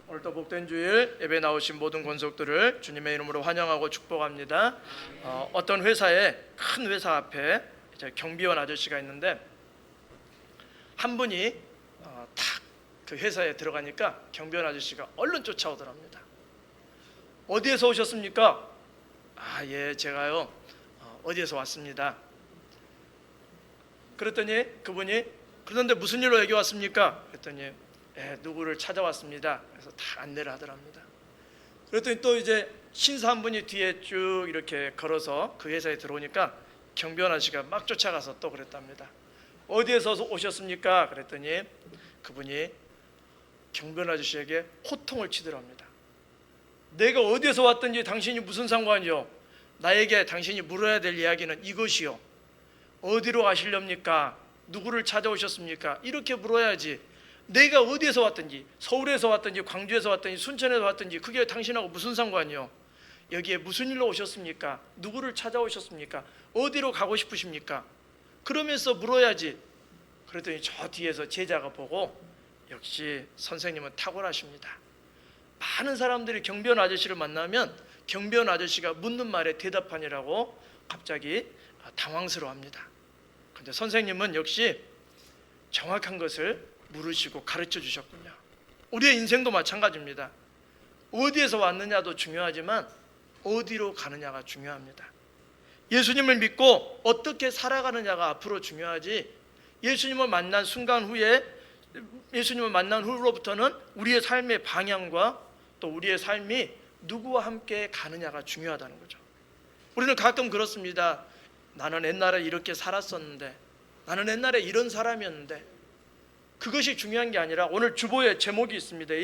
오늘도 복된 주일 예배 나오신 모든 권속들을 주님의 이름으로 환영하고 축복합니다. 어떤 회사에 큰 회사 앞에 이제 경비원 아저씨가 있는데 한 분이 딱 그 회사에 들어가니까 경비원 아저씨가 얼른 쫓아오더랍니다. 어디에서 오셨습니까? 예, 제가요 어디에서 왔습니다. 그랬더니 그분이 그런데 무슨 일로 여기 왔습니까? 그랬더니 누구를 찾아왔습니다. 그래서 다 안내를 하더랍니다. 그랬더니 또 이제 신사 한 분이 뒤에 쭉 이렇게 걸어서 그 회사에 들어오니까 경비원 아저씨가 막 쫓아가서 또 그랬답니다. 어디에서 오셨습니까? 그랬더니 그분이 경비원 아저씨에게 호통을 치더랍니다. 내가 어디에서 왔든지 당신이 무슨 상관이요? 나에게 당신이 물어야 될 이야기는 이것이요. 어디로 가시렵니까? 누구를 찾아오셨습니까? 이렇게 물어야지. 내가 어디에서 왔든지, 서울에서 왔든지, 광주에서 왔든지, 순천에서 왔든지 그게 당신하고 무슨 상관이요? 여기에 무슨 일로 오셨습니까? 누구를 찾아오셨습니까? 어디로 가고 싶으십니까? 그러면서 물어야지. 그랬더니 저 뒤에서 제자가 보고 역시 선생님은 탁월하십니다. 많은 사람들이 경비원 아저씨를 만나면 경비원 아저씨가 묻는 말에 대답하느라고 갑자기 당황스러워합니다. 그런데 선생님은 역시 정확한 것을 물으시고 가르쳐 주셨군요. 우리의 인생도 마찬가지입니다. 어디에서 왔느냐도 중요하지만 어디로 가느냐가 중요합니다. 예수님을 믿고 어떻게 살아가느냐가 앞으로 중요하지, 예수님을 만난 순간 후에, 예수님을 만난 후로부터는 우리의 삶의 방향과 또 우리의 삶이 누구와 함께 가느냐가 중요하다는 거죠. 우리는 가끔 그렇습니다. 나는 옛날에 이렇게 살았었는데, 나는 옛날에 이런 사람이었는데, 그것이 중요한 게 아니라 오늘 주보에 제목이 있습니다.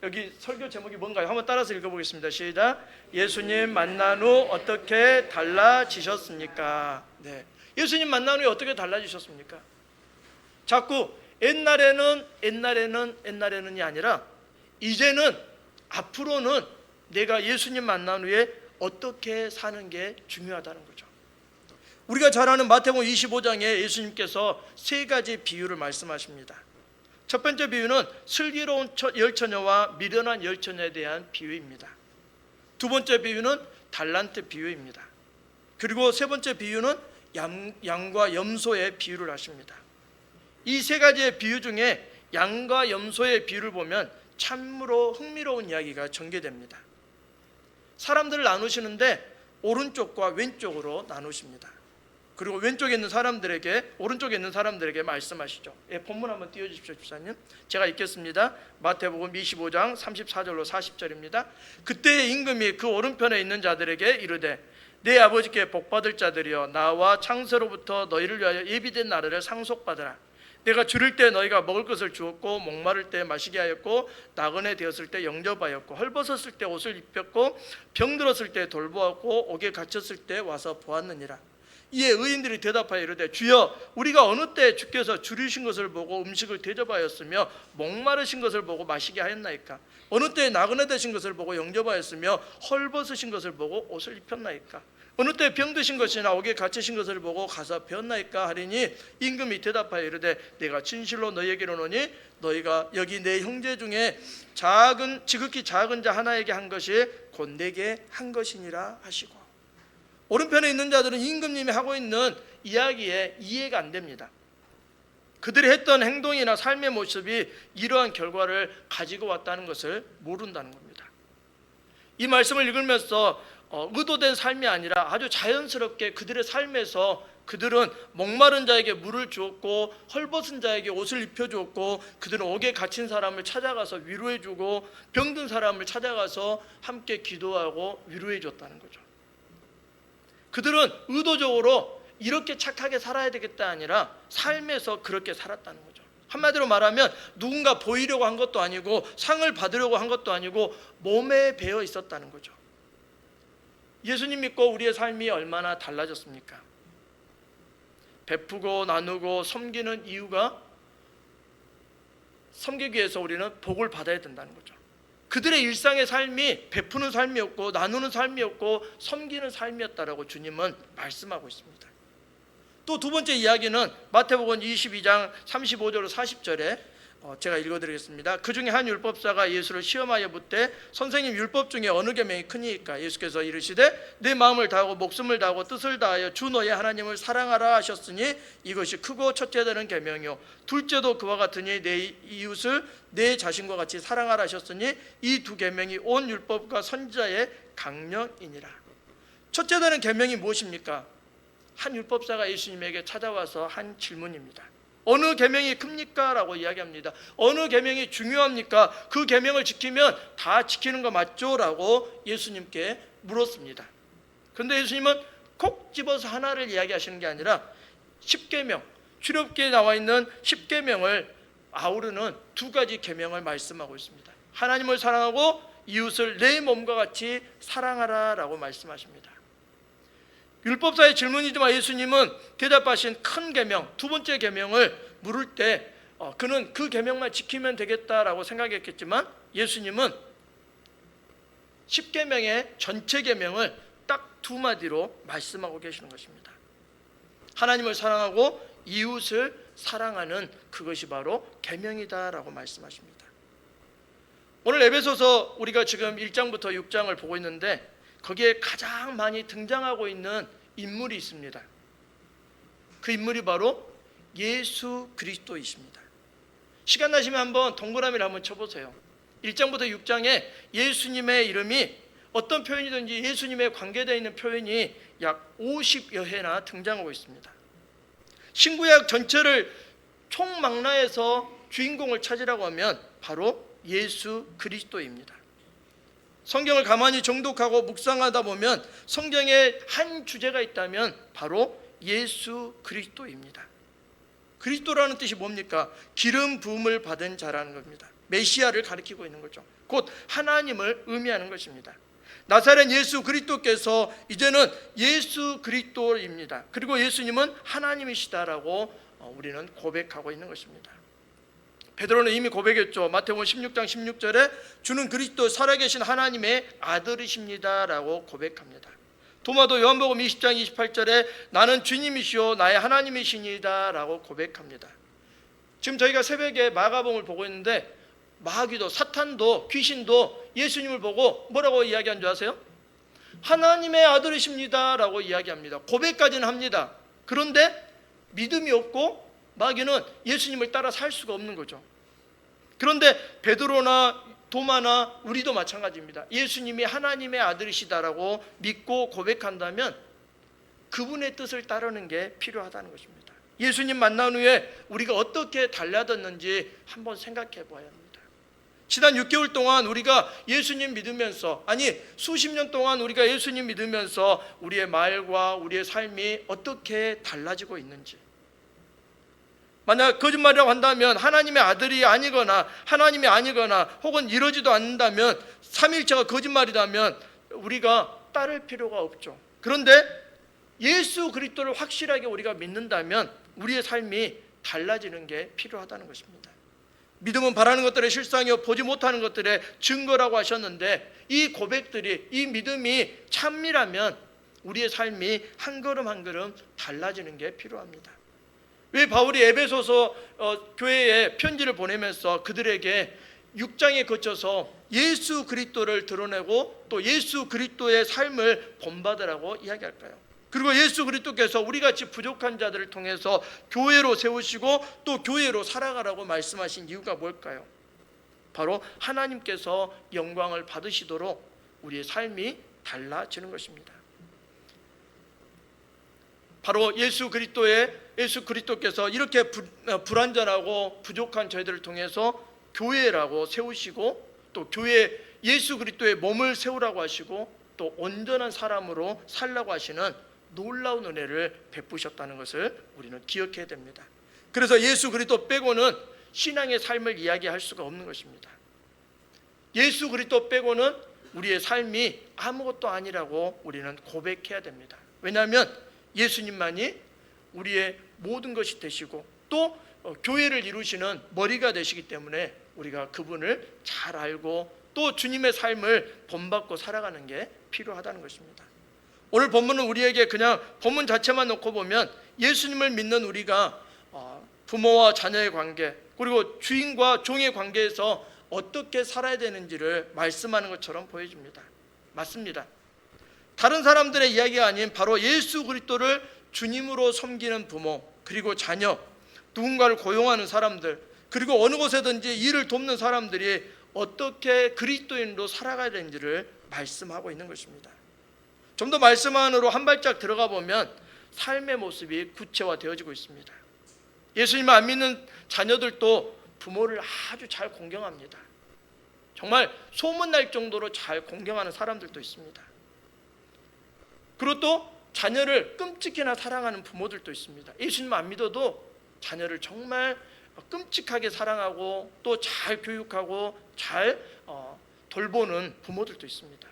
여기 설교 제목이 뭔가요? 한번 따라서 읽어보겠습니다. 시작. 예수님 만난 후 어떻게 달라지셨습니까? 네. 예수님 만난 후에 어떻게 달라지셨습니까? 자꾸 옛날에는이 아니라 이제는, 앞으로는 내가 예수님 만난 후에 어떻게 사는 게 중요하다는 거죠. 우리가 잘 아는 마태복음 25장에 예수님께서 세 가지 비유를 말씀하십니다. 첫 번째 비유는 슬기로운 열처녀와 미련한 열처녀에 대한 비유입니다. 두 번째 비유는 달란트 비유입니다. 그리고 세 번째 비유는 양과 염소의 비유를 하십니다. 이 세 가지의 비유 중에 양과 염소의 비유를 보면 참으로 흥미로운 이야기가 전개됩니다. 사람들을 나누시는데 오른쪽과 왼쪽으로 나누십니다. 그리고 왼쪽에 있는 사람들에게, 오른쪽에 있는 사람들에게 말씀하시죠. 본문 한번 띄워주십시오, 집사님. 제가 읽겠습니다. 마태복음 25장 34절로 40절입니다. 그때의 임금이 그 오른편에 있는 자들에게 이르되 내 아버지께 복받을 자들이여, 나와 창세로부터 너희를 위하여 예비된 나라를 상속받으라. 내가 줄일 때 너희가 먹을 것을 주었고, 목마를 때 마시게 하였고, 나그네 되었을 때 영접하였고, 헐벗었을 때 옷을 입혔고, 병들었을 때 돌보았고, 옥에 갇혔을 때 와서 보았느니라. 이에 의인들이 대답하여 이르되 주여, 우리가 어느 때 주께서 줄이신 것을 보고 음식을 대접하였으며 목마르신 것을 보고 마시게 하였나이까? 어느 때 나그네 되신 것을 보고 영접하였으며 헐벗으신 것을 보고 옷을 입혔나이까? 어느 때 병드신 것이나 옥에 갇히신 것을 보고 가서 배웠나이까? 하리니 임금이 대답하여 이르되 내가 진실로 너희에게 이르노니 너희가 여기 내 형제 중에 지극히 작은 자 하나에게 한 것이 곧 내게 한 것이니라 하시고. 오른편에 있는 자들은 임금님이 하고 있는 이야기에 이해가 안 됩니다. 그들이 했던 행동이나 삶의 모습이 이러한 결과를 가지고 왔다는 것을 모른다는 겁니다. 이 말씀을 읽으면서 의도된 삶이 아니라 아주 자연스럽게 그들의 삶에서 그들은 목마른 자에게 물을 주었고, 헐벗은 자에게 옷을 입혀주었고, 그들은 옥에 갇힌 사람을 찾아가서 위로해주고, 병든 사람을 찾아가서 함께 기도하고 위로해줬다는 거죠. 그들은 의도적으로 이렇게 착하게 살아야 되겠다 아니라 삶에서 그렇게 살았다는 거죠. 한마디로 말하면 누군가 보이려고 한 것도 아니고 상을 받으려고 한 것도 아니고 몸에 배어 있었다는 거죠. 예수님 믿고 우리의 삶이 얼마나 달라졌습니까? 베푸고 나누고 섬기는 이유가, 섬기기 위해서 우리는 복을 받아야 된다는 거죠. 그들의 일상의 삶이 베푸는 삶이었고 나누는 삶이었고 섬기는 삶이었다라고 주님은 말씀하고 있습니다. 또 두 번째 이야기는 마태복음 22장 35절로 40절에 제가 읽어드리겠습니다. 그 중에 한 율법사가 예수를 시험하여 묻되 선생님, 율법 중에 어느 계명이 크니까? 예수께서 이르시되 내 마음을 다하고 목숨을 다하고 뜻을 다하여 주 너의 하나님을 사랑하라 하셨으니 이것이 크고 첫째 되는 계명이요 둘째도 그와 같으니 내 이웃을 내 자신과 같이 사랑하라 하셨으니 이 두 계명이 온 율법과 선지자의 강령이니라. 첫째 되는 계명이 무엇입니까? 한 율법사가 예수님에게 찾아와서 한 질문입니다. 어느 계명이 큽니까? 라고 이야기합니다. 어느 계명이 중요합니까? 그 계명을 지키면 다 지키는 거 맞죠? 라고 예수님께 물었습니다. 그런데 예수님은 콕 집어서 하나를 이야기하시는 게 아니라 10계명, 출애굽기에 나와 있는 10계명을 아우르는 두 가지 계명을 말씀하고 있습니다. 하나님을 사랑하고 이웃을 내 몸과 같이 사랑하라 라고 말씀하십니다. 율법사의 질문이지만 예수님은 대답하신 큰 계명, 두 번째 계명을 물을 때 그는 그 계명만 지키면 되겠다라고 생각했겠지만 예수님은 10계명의 전체 계명을 딱 두 마디로 말씀하고 계시는 것입니다. 하나님을 사랑하고 이웃을 사랑하는 그것이 바로 계명이다라고 말씀하십니다. 오늘 에베소서 우리가 지금 1장부터 6장을 보고 있는데 거기에 가장 많이 등장하고 있는 인물이 있습니다. 그 인물이 바로 예수 그리스도이십니다. 시간 나시면 한번 동그라미를 한번 쳐보세요. 1장부터 6장에 예수님의 이름이 어떤 표현이든지 예수님에 관계되어 있는 표현이 약 50여 회나 등장하고 있습니다. 신구약 전체를 총망라해서 주인공을 찾으라고 하면 바로 예수 그리스도입니다. 성경을 가만히 정독하고 묵상하다 보면 성경에 한 주제가 있다면 바로 예수 그리스도입니다. 그리스도라는 뜻이 뭡니까? 기름 부음을 받은 자라는 겁니다. 메시아를 가리키고 있는 거죠. 곧 하나님을 의미하는 것입니다. 나사렛 예수 그리스도께서 이제는 예수 그리스도입니다. 그리고 예수님은 하나님이시다라고 우리는 고백하고 있는 것입니다. 베드로는 이미 고백했죠. 마태복음 16장 16절에 주는 그리스도 살아계신 하나님의 아들이십니다라고 고백합니다. 도마도 요한복음 20장 28절에 나는 주님이시오 나의 하나님이시니다라고 고백합니다. 지금 저희가 새벽에 마가복음을 보고 있는데 마귀도 사탄도 귀신도 예수님을 보고 뭐라고 이야기한 줄 아세요? 하나님의 아들이십니다라고 이야기합니다. 고백까지는 합니다. 그런데 믿음이 없고 마귀는 예수님을 따라 살 수가 없는 거죠. 그런데 베드로나 도마나 우리도 마찬가지입니다. 예수님이 하나님의 아들이시다라고 믿고 고백한다면 그분의 뜻을 따르는 게 필요하다는 것입니다. 예수님 만난 후에 우리가 어떻게 달라졌는지 한번 생각해 봐야 합니다. 지난 6개월 동안 우리가 예수님 믿으면서 수십 년 동안 우리가 예수님 믿으면서 우리의 말과 우리의 삶이 어떻게 달라지고 있는지, 만약 거짓말이라고 한다면 하나님의 아들이 아니거나 하나님이 아니거나 혹은 이러지도 않는다면 삼위일체가 거짓말이라면 우리가 따를 필요가 없죠. 그런데 예수 그리스도를 확실하게 우리가 믿는다면 우리의 삶이 달라지는 게 필요하다는 것입니다. 믿음은 바라는 것들의 실상이요 보지 못하는 것들의 증거라고 하셨는데 이 고백들이, 이 믿음이 참이라면 우리의 삶이 한 걸음 한 걸음 달라지는 게 필요합니다. 왜 바울이 에베소서 교회에 편지를 보내면서 그들에게 6장에 거쳐서 예수 그리스도를 드러내고 또 예수 그리스도의 삶을 본받으라고 이야기할까요? 그리고 예수 그리스도께서 우리같이 부족한 자들을 통해서 교회로 세우시고 또 교회로 살아가라고 말씀하신 이유가 뭘까요? 바로 하나님께서 영광을 받으시도록 우리의 삶이 달라지는 것입니다. 바로 예수 그리스도께서 이렇게 불완전하고 부족한 저희들을 통해서 교회라고 세우시고 또 교회 예수 그리스도의 몸을 세우라고 하시고 또 온전한 사람으로 살라고 하시는 놀라운 은혜를 베푸셨다는 것을 우리는 기억해야 됩니다. 그래서 예수 그리스도 빼고는 신앙의 삶을 이야기할 수가 없는 것입니다. 예수 그리스도 빼고는 우리의 삶이 아무것도 아니라고 우리는 고백해야 됩니다. 왜냐하면 예수님만이 우리의 모든 것이 되시고 또 교회를 이루시는 머리가 되시기 때문에 우리가 그분을 잘 알고 또 주님의 삶을 본받고 살아가는 게 필요하다는 것입니다. 오늘 본문은 우리에게 그냥 본문 자체만 놓고 보면 예수님을 믿는 우리가 부모와 자녀의 관계, 그리고 주인과 종의 관계에서 어떻게 살아야 되는지를 말씀하는 것처럼 보여집니다. 맞습니다. 다른 사람들의 이야기가 아닌 바로 예수 그리스도를 주님으로 섬기는 부모, 그리고 자녀, 누군가를 고용하는 사람들, 그리고 어느 곳에든지 일을 돕는 사람들이 어떻게 그리스도인으로 살아가야 되는지를 말씀하고 있는 것입니다. 좀 더 말씀 안으로 한 발짝 들어가 보면 삶의 모습이 구체화되어지고 있습니다. 예수님을 안 믿는 자녀들도 부모를 아주 잘 공경합니다. 정말 소문날 정도로 잘 공경하는 사람들도 있습니다. 그리고 또 자녀를 끔찍이나 사랑하는 부모들도 있습니다. 예수님 안 믿어도 자녀를 정말 끔찍하게 사랑하고 또 잘 교육하고 잘 돌보는 부모들도 있습니다.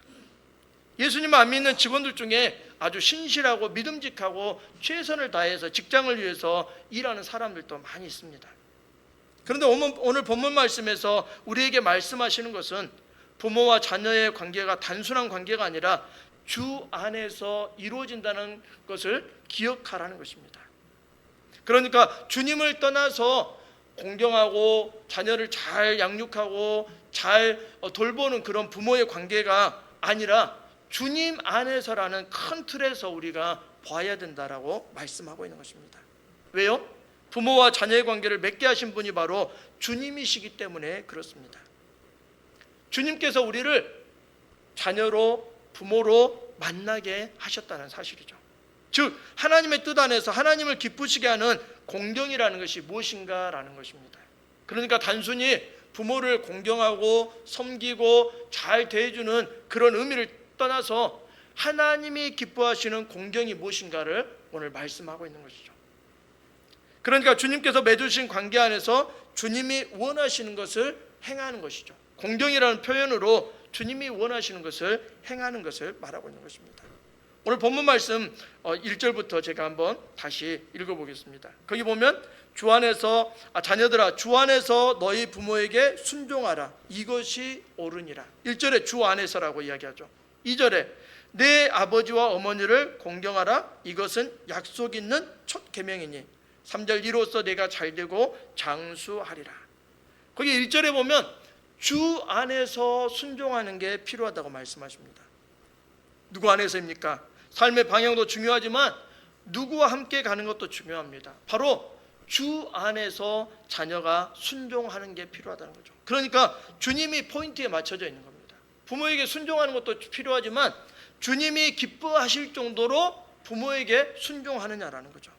예수님 안 믿는 직원들 중에 아주 신실하고 믿음직하고 최선을 다해서 직장을 위해서 일하는 사람들도 많이 있습니다. 그런데 오늘 본문 말씀에서 우리에게 말씀하시는 것은 부모와 자녀의 관계가 단순한 관계가 아니라 주 안에서 이루어진다는 것을 기억하라는 것입니다. 그러니까 주님을 떠나서 공경하고 자녀를 잘 양육하고 잘 돌보는 그런 부모의 관계가 아니라 주님 안에서라는 큰 틀에서 우리가 봐야 된다라고 말씀하고 있는 것입니다. 왜요? 부모와 자녀의 관계를 맺게 하신 분이 바로 주님이시기 때문에 그렇습니다. 주님께서 우리를 자녀로 부모로 만나게 하셨다는 사실이죠. 즉 하나님의 뜻 안에서 하나님을 기쁘시게 하는 공경이라는 것이 무엇인가라는 것입니다. 그러니까 단순히 부모를 공경하고 섬기고 잘 대해주는 그런 의미를 떠나서 하나님이 기뻐하시는 공경이 무엇인가를 오늘 말씀하고 있는 것이죠. 그러니까 주님께서 맺으신 관계 안에서 주님이 원하시는 것을 행하는 것이죠. 공경이라는 표현으로 주님이 원하시는 것을 행하는 것을 말하고 있는 것입니다. 오늘 본문 말씀 1절부터 제가 한번 다시 읽어보겠습니다. 거기 보면 자녀들아 주 안에서 너희 부모에게 순종하라 이것이 옳으니라. 1절에 주 안에서라고 이야기하죠. 2절에 내 아버지와 어머니를 공경하라 이것은 약속 있는 첫 계명이니 3절 이로써 내가 잘되고 장수하리라. 거기 1절에 보면 주 안에서 순종하는 게 필요하다고 말씀하십니다. 누구 안에서입니까? 삶의 방향도 중요하지만 누구와 함께 가는 것도 중요합니다. 바로 주 안에서 자녀가 순종하는 게 필요하다는 거죠. 그러니까 주님이 포인트에 맞춰져 있는 겁니다. 부모에게 순종하는 것도 필요하지만 주님이 기뻐하실 정도로 부모에게 순종하느냐라는 거죠.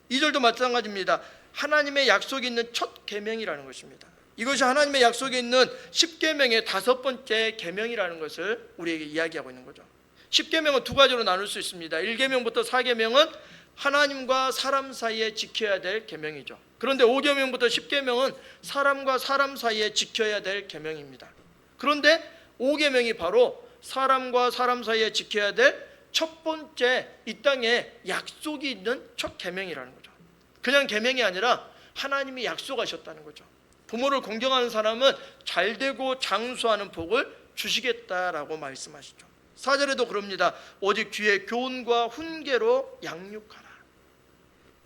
2절도 마찬가지입니다. 하나님의 약속이 있는 첫 계명이라는 것입니다. 이것이 하나님의 약속이 있는 10계명의 5번째 계명이라는 것을 우리에게 이야기하고 있는 거죠. 10계명은 두 가지로 나눌 수 있습니다. 1계명부터 4계명은 하나님과 사람 사이에 지켜야 될 계명이죠. 그런데 5계명부터 10계명은 사람과 사람 사이에 지켜야 될 계명입니다. 그런데 5계명이 바로 사람과 사람 사이에 지켜야 될 첫 번째 이 땅에 약속이 있는 첫 계명이라는 거죠. 그냥 계명이 아니라 하나님이 약속하셨다는 거죠. 부모를 공경하는 사람은 잘되고 장수하는 복을 주시겠다라고 말씀하시죠. 4절에도 그럽니다. 오직 주의 교훈과 훈계로 양육하라.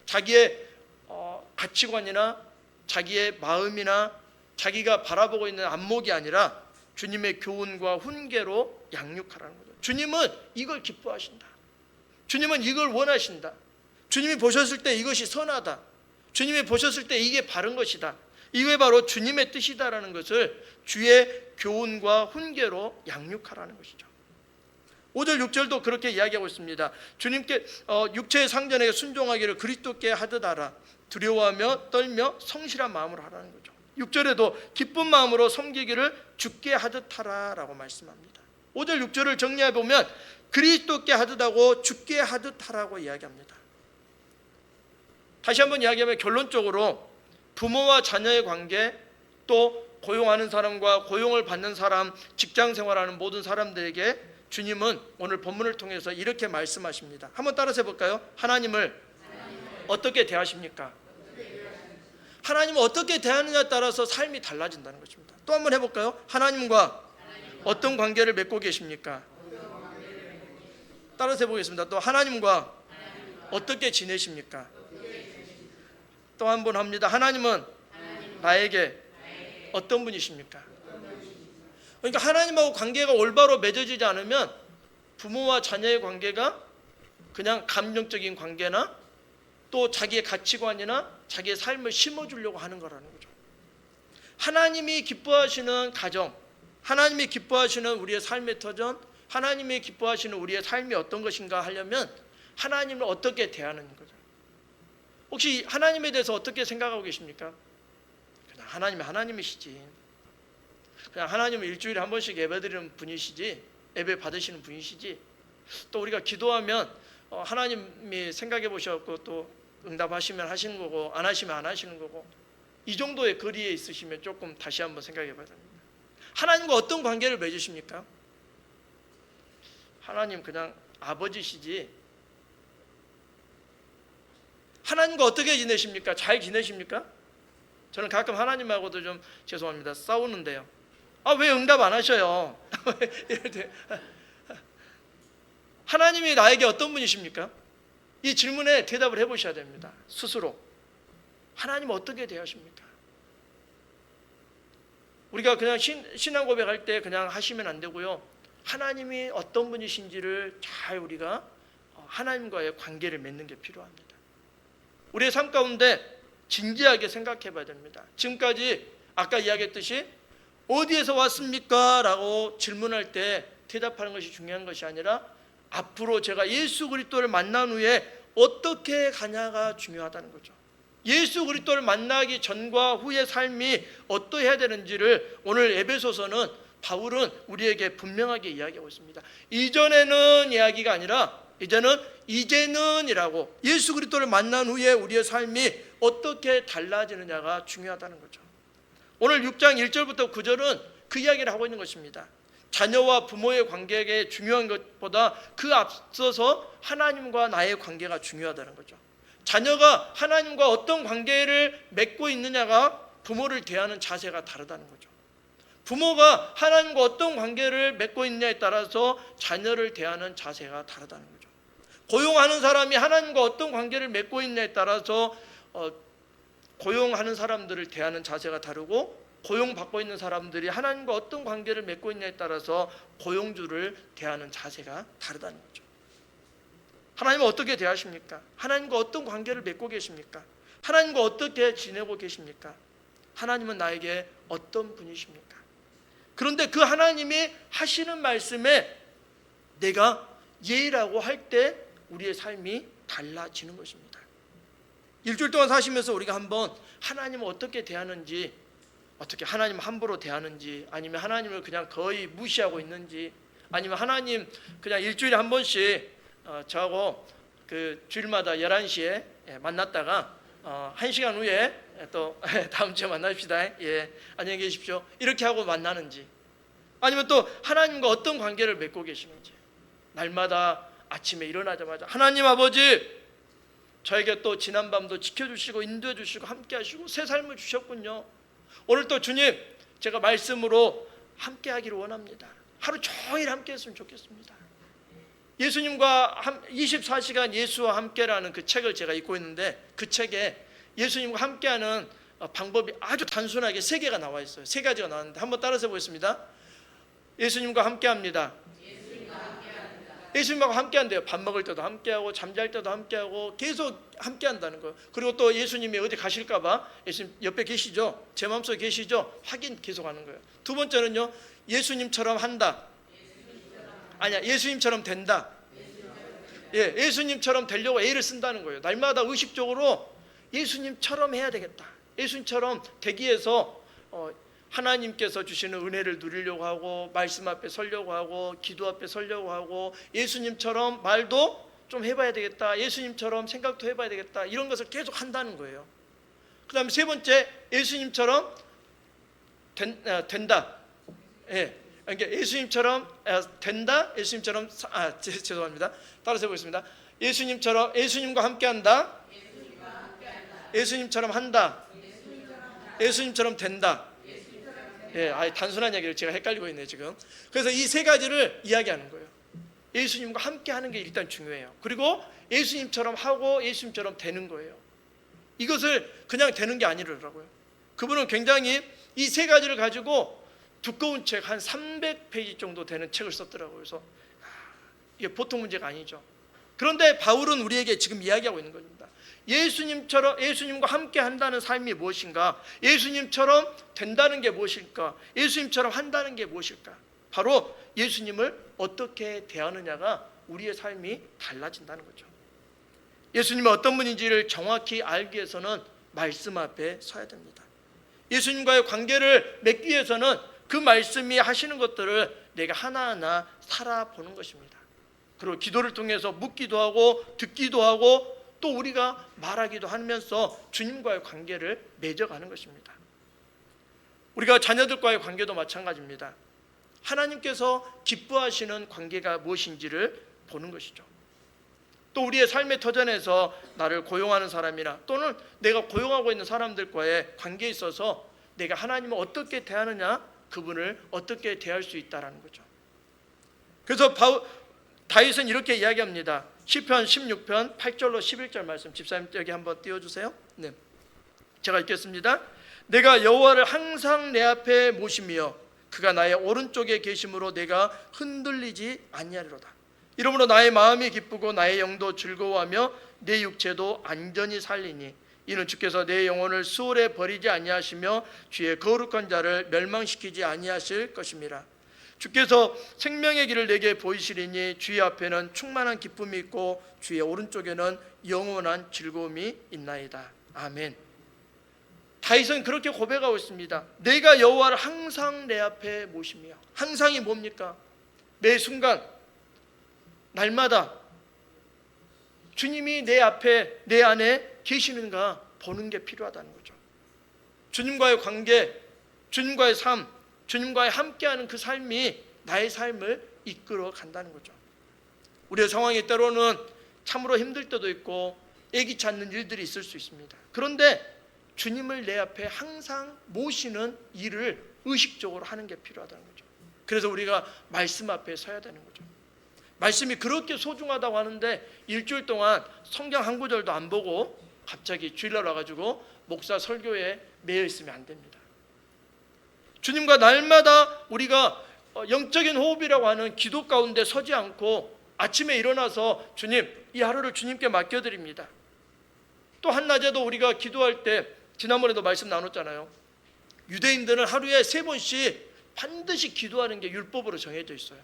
자기의 가치관이나 자기의 마음이나 자기가 바라보고 있는 안목이 아니라 주님의 교훈과 훈계로 양육하라는 거죠. 주님은 이걸 기뻐하신다. 주님은 이걸 원하신다. 주님이 보셨을 때 이것이 선하다. 주님이 보셨을 때 이게 바른 것이다. 이게 바로 주님의 뜻이다라는 것을 주의 교훈과 훈계로 양육하라는 것이죠. 5절 6절도 그렇게 이야기하고 있습니다. 주님께 육체의 상전에게 순종하기를 그리스도께 하듯 하라. 두려워하며 떨며 성실한 마음으로 하라는 거죠. 6절에도 기쁜 마음으로 섬기기를 주께 하듯 하라라고 말씀합니다. 5절 6절을 정리해 보면 그리스도께 하듯 하고 주께 하듯 하라고 이야기합니다. 다시 한번 이야기하면 결론적으로 부모와 자녀의 관계, 또 고용하는 사람과 고용을 받는 사람, 직장 생활하는 모든 사람들에게 주님은 오늘 본문을 통해서 이렇게 말씀하십니다. 한번 따라서 해볼까요? 하나님을 어떻게 대하십니까? 하나님을 어떻게 대하느냐에 따라서 삶이 달라진다는 것입니다. 또 한번 해볼까요? 하나님과 어떤 관계를 맺고 계십니까? 따라서 해보겠습니다. 또 하나님과 어떻게 지내십니까? 또 한 번 합니다. 하나님은 나에게 어떤 분이십니까? 그러니까 하나님하고 관계가 올바로 맺어지지 않으면 부모와 자녀의 관계가 그냥 감정적인 관계나 또 자기의 가치관이나 자기의 삶을 심어주려고 하는 거라는 거죠. 하나님이 기뻐하시는 가정, 하나님이 기뻐하시는 우리의 삶의 터전, 하나님이 기뻐하시는 우리의 삶이 어떤 것인가 하려면 하나님을 어떻게 대하는 거죠. 혹시 하나님에 대해서 어떻게 생각하고 계십니까? 그냥 하나님이 하나님이시지, 그냥 하나님은 일주일에 한 번씩 예배드리는 분이시지, 예배 받으시는 분이시지, 또 우리가 기도하면 하나님이 생각해 보셔서 또 응답하시면 하시는 거고 안 하시면 안 하시는 거고, 이 정도의 거리에 있으시면 조금 다시 한번 생각해 봐야 됩니다. 하나님과 어떤 관계를 맺으십니까? 하나님 그냥 아버지시지, 하나님과 어떻게 지내십니까? 잘 지내십니까? 저는 가끔 하나님하고도 좀 죄송합니다 싸우는데요. 왜 응답 안 하셔요? 하나님이 나에게 어떤 분이십니까? 이 질문에 대답을 해보셔야 됩니다. 스스로 하나님 어떻게 대하십니까? 우리가 그냥 신앙 고백할 때 그냥 하시면 안 되고요, 하나님이 어떤 분이신지를 잘 우리가 하나님과의 관계를 맺는 게 필요합니다. 우리의 삶 가운데 진지하게 생각해 봐야 됩니다. 지금까지 아까 이야기했듯이 어디에서 왔습니까? 라고 질문할 때 대답하는 것이 중요한 것이 아니라 앞으로 제가 예수 그리스도를 만난 후에 어떻게 가냐가 중요하다는 거죠. 예수 그리스도를 만나기 전과 후의 삶이 어떠해야 되는지를 오늘 에베소서는 바울은 우리에게 분명하게 이야기하고 있습니다. 이전에는 이야기가 아니라 이제는이라고, 예수 그리스도를 만난 후에 우리의 삶이 어떻게 달라지느냐가 중요하다는 거죠. 오늘 6장 1절부터 9절은 그 이야기를 하고 있는 것입니다. 자녀와 부모의 관계가 중요한 것보다 그 앞서서 하나님과 나의 관계가 중요하다는 거죠. 자녀가 하나님과 어떤 관계를 맺고 있느냐가 부모를 대하는 자세가 다르다는 거죠. 부모가 하나님과 어떤 관계를 맺고 있느냐에 따라서 자녀를 대하는 자세가 다르다는 거죠. 고용하는 사람이 하나님과 어떤 관계를 맺고 있느냐에 따라서 고용하는 사람들을 대하는 자세가 다르고, 고용받고 있는 사람들이 하나님과 어떤 관계를 맺고 있냐에 따라서 고용주를 대하는 자세가 다르다는 거죠. 하나님은 어떻게 대하십니까? 하나님과 어떤 관계를 맺고 계십니까? 하나님과 어떻게 지내고 계십니까? 하나님은 나에게 어떤 분이십니까? 그런데 그 하나님이 하시는 말씀에 내가 예라고 할 때 우리의 삶이 달라지는 것입니다. 일주일 동안 사시면서 우리가 한번 하나님을 어떻게 대하는지, 어떻게 하나님 함부로 대하는지, 아니면 하나님을 그냥 거의 무시하고 있는지, 아니면 하나님 그냥 일주일에 한 번씩 저하고 그 주일마다 11시에 만났다가 1시간 후에 또 다음 주에 만납시다, 안녕히 계십시오, 이렇게 하고 만나는지, 아니면 또 하나님과 어떤 관계를 맺고 계시는지, 날마다 아침에 일어나자마자 하나님 아버지, 저에게 또 지난밤도 지켜주시고 인도해 주시고 함께 하시고 새 삶을 주셨군요. 오늘 또 주님, 제가 말씀으로 함께 하기를 원합니다. 하루 종일 함께 했으면 좋겠습니다. 예수님과 24시간 예수와 함께라는 그 책을 제가 읽고 있는데, 그 책에 예수님과 함께하는 방법이 아주 단순하게 3개가 나와 있어요. 3가지가 나왔는데 한번 따라서 보겠습니다. 예수님과 함께합니다. 예수님하고 함께한대요. 밥 먹을 때도 함께하고 잠잘 때도 함께하고 계속 함께한다는 거예요. 그리고 또 예수님이 어디 가실까 봐 예수님 옆에 계시죠? 제 마음속에 계시죠? 확인 계속하는 거예요. 두 번째는요, 예수님처럼 한다. 아니야, 예수님처럼 된다. 예수님처럼 되려고 애를 쓴다는 거예요. 날마다 의식적으로 예수님처럼 해야 되겠다. 예수님처럼 되기 위해서 하나님께서 주시는 은혜를 누리려고 하고, 말씀 앞에 서려고 하고, 기도 앞에 서려고 하고, 예수님처럼 말도 좀 해봐야 되겠다, 예수님처럼 생각도 해봐야 되겠다, 이런 것을 계속 한다는 거예요. 그 다음에 세 번째, 예수님처럼 된다. 그러니까 예수님처럼 된다, 예수님처럼 죄송합니다. 따라서 해보겠습니다. 예수님과 함께한다, 예수님처럼 한다, 예수님처럼 된다. 단순한 얘기를 제가 헷갈리고 있네요 지금. 그래서 이 3가지를 이야기하는 거예요. 예수님과 함께 하는 게 일단 중요해요. 그리고 예수님처럼 하고 예수님처럼 되는 거예요. 이것을 그냥 되는 게 아니더라고요. 그분은 굉장히 이 세 가지를 가지고 두꺼운 책 한 300페이지 정도 되는 책을 썼더라고요. 그래서 이게 보통 문제가 아니죠. 그런데 바울은 우리에게 지금 이야기하고 있는 겁니다. 예수님과 함께 한다는 삶이 무엇인가? 예수님처럼 된다는 게 무엇일까? 예수님처럼 한다는 게 무엇일까? 바로 예수님을 어떻게 대하느냐가 우리의 삶이 달라진다는 거죠. 예수님이 어떤 분인지를 정확히 알기 위해서는 말씀 앞에 서야 됩니다. 예수님과의 관계를 맺기 위해서는 그 말씀이 하시는 것들을 내가 하나하나 살아보는 것입니다. 그리고 기도를 통해서 묻기도 하고 듣기도 하고 또 우리가 말하기도 하면서 주님과의 관계를 맺어가는 것입니다. 우리가 자녀들과의 관계도 마찬가지입니다. 하나님께서 기뻐하시는 관계가 무엇인지를 보는 것이죠. 또 우리의 삶의 터전에서 나를 고용하는 사람이나 또는 내가 고용하고 있는 사람들과의 관계에 있어서 내가 하나님을 어떻게 대하느냐, 그분을 어떻게 대할 수 있다는 거죠. 그래서 다윗은 이렇게 이야기합니다. 시편 16편 8절로 11절 말씀, 집사님 여기 한번 띄워주세요. 네, 제가 읽겠습니다. 내가 여호와를 항상 내 앞에 모시며 그가 나의 오른쪽에 계심으로 내가 흔들리지 아니하리로다. 이러므로 나의 마음이 기쁘고 나의 영도 즐거워하며 내 육체도 안전히 살리니 이는 주께서 내 영혼을 수월에 버리지 아니하시며 주의 거룩한 자를 멸망시키지 아니하실 것임이라. 주께서 생명의 길을 내게 보이시리니 주의 앞에는 충만한 기쁨이 있고 주의 오른쪽에는 영원한 즐거움이 있나이다. 아멘. 다윗은 그렇게 고백하고 있습니다. 내가 여호와를 항상 내 앞에 모시며, 항상이 뭡니까? 매 순간 날마다 주님이 내 앞에 내 안에 계시는가 보는 게 필요하다는 거죠. 주님과의 관계, 주님과의 삶, 주님과의 함께하는 그 삶이 나의 삶을 이끌어 간다는 거죠. 우리의 상황이 때로는 참으로 힘들 때도 있고 애기치 않는 일들이 있을 수 있습니다. 그런데 주님을 내 앞에 항상 모시는 일을 의식적으로 하는 게 필요하다는 거죠. 그래서 우리가 말씀 앞에 서야 되는 거죠. 말씀이 그렇게 소중하다고 하는데 일주일 동안 성경 한 구절도 안 보고 갑자기 주일날 와가지고 목사 설교에 매여 있으면 안 됩니다. 주님과 날마다 우리가 영적인 호흡이라고 하는 기도 가운데 서지 않고 아침에 일어나서 주님, 이 하루를 주님께 맡겨드립니다. 또 한낮에도 우리가 기도할 때 지난번에도 말씀 나눴잖아요. 유대인들은 하루에 3번씩 반드시 기도하는 게 율법으로 정해져 있어요.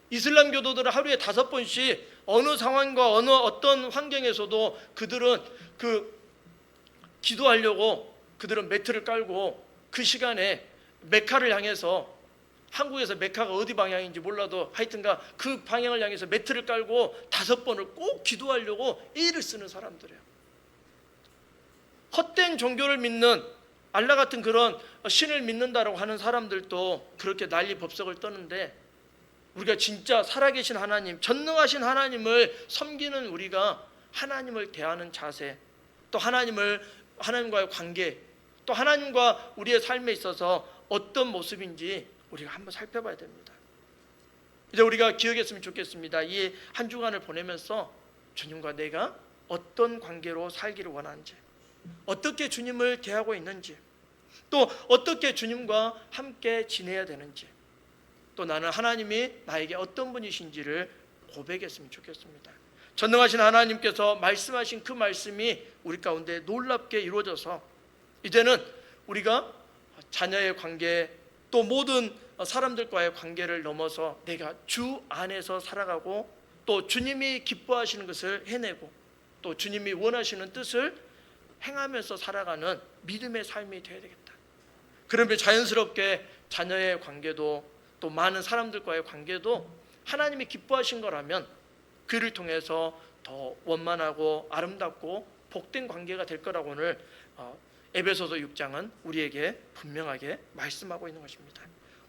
이슬람 교도들은 하루에 5번씩 어느 상황과 어떤 환경에서도 그들은 기도하려고 그들은 매트를 깔고 그 시간에 메카를 향해서, 한국에서 메카가 어디 방향인지 몰라도 하여튼가 그 방향을 향해서 매트를 깔고 5번을 꼭 기도하려고 애를 쓰는 사람들이에요. 헛된 종교를 믿는, 알라 같은 그런 신을 믿는다라고 하는 사람들도 그렇게 난리 법석을 떠는데, 우리가 진짜 살아계신 하나님, 전능하신 하나님을 섬기는 우리가 하나님을 대하는 자세, 또 하나님과의 관계, 또 하나님과 우리의 삶에 있어서 어떤 모습인지 우리가 한번 살펴봐야 됩니다. 이제 우리가 기억했으면 좋겠습니다. 이 한 주간을 보내면서 주님과 내가 어떤 관계로 살기를 원하는지, 어떻게 주님을 대하고 있는지, 또 어떻게 주님과 함께 지내야 되는지, 또 나는 하나님이 나에게 어떤 분이신지를 고백했으면 좋겠습니다. 전능하신 하나님께서 말씀하신 그 말씀이 우리 가운데 놀랍게 이루어져서 이제는 우리가 자녀의 관계, 또 모든 사람들과의 관계를 넘어서 내가 주 안에서 살아가고 또 주님이 기뻐하시는 것을 해내고 또 주님이 원하시는 뜻을 행하면서 살아가는 믿음의 삶이 되어야 되겠다. 그러면 자연스럽게 자녀의 관계도 또 많은 사람들과의 관계도 하나님이 기뻐하신 거라면 그를 통해서 더 원만하고 아름답고 복된 관계가 될 거라고 오늘 에베소서 6장은 우리에게 분명하게 말씀하고 있는 것입니다.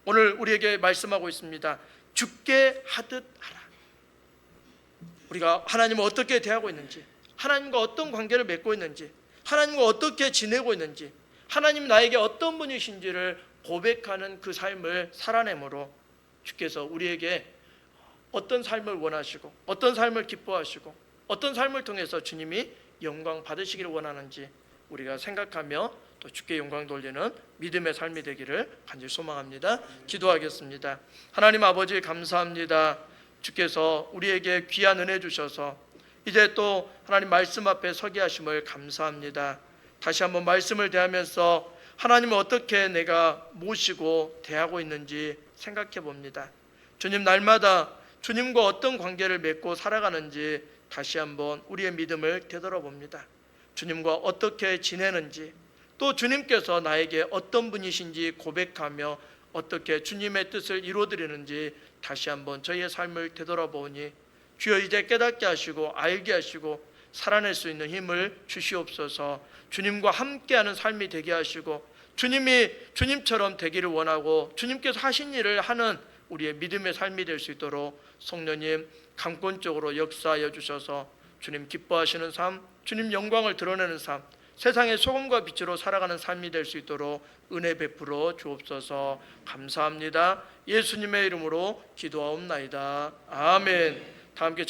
오늘 우리에게 말씀하고 있습니다. 죽게 하듯 하라. 우리가 하나님을 어떻게 대하고 있는지, 하나님과 어떤 관계를 맺고 있는지, 하나님과 어떻게 지내고 있는지, 하나님 나에게 어떤 분이신지를 고백하는 그 삶을 살아내므로 주께서 우리에게 어떤 삶을 원하시고 어떤 삶을 기뻐하시고 어떤 삶을 통해서 주님이 영광 받으시기를 원하는지 우리가 생각하며 또 주께 영광 돌리는 믿음의 삶이 되기를 간절히 소망합니다. 기도하겠습니다. 하나님 아버지 감사합니다. 주께서 우리에게 귀한 은혜 주셔서 이제 또 하나님 말씀 앞에 서게 하심을 감사합니다. 다시 한번 말씀을 대하면서 하나님을 어떻게 내가 모시고 대하고 있는지 생각해 봅니다. 주님, 날마다 주님과 어떤 관계를 맺고 살아가는지 다시 한번 우리의 믿음을 되돌아봅니다. 주님과 어떻게 지내는지, 또 주님께서 나에게 어떤 분이신지 고백하며 어떻게 주님의 뜻을 이루어드리는지 다시 한번 저희의 삶을 되돌아보니 주여 이제 깨닫게 하시고 알게 하시고 살아낼 수 있는 힘을 주시옵소서. 주님과 함께하는 삶이 되게 하시고 주님이 주님처럼 되기를 원하고 주님께서 하신 일을 하는 우리의 믿음의 삶이 될 수 있도록 성령님 강권적으로 역사하여 주셔서 주님 기뻐하시는 삶, 주님 영광을 드러내는 삶, 세상의 소금과 빛으로 살아가는 삶이 될 수 있도록 은혜 베풀어 주옵소서. 감사합니다. 예수님의 이름으로 기도하옵나이다. 아멘. 다 함께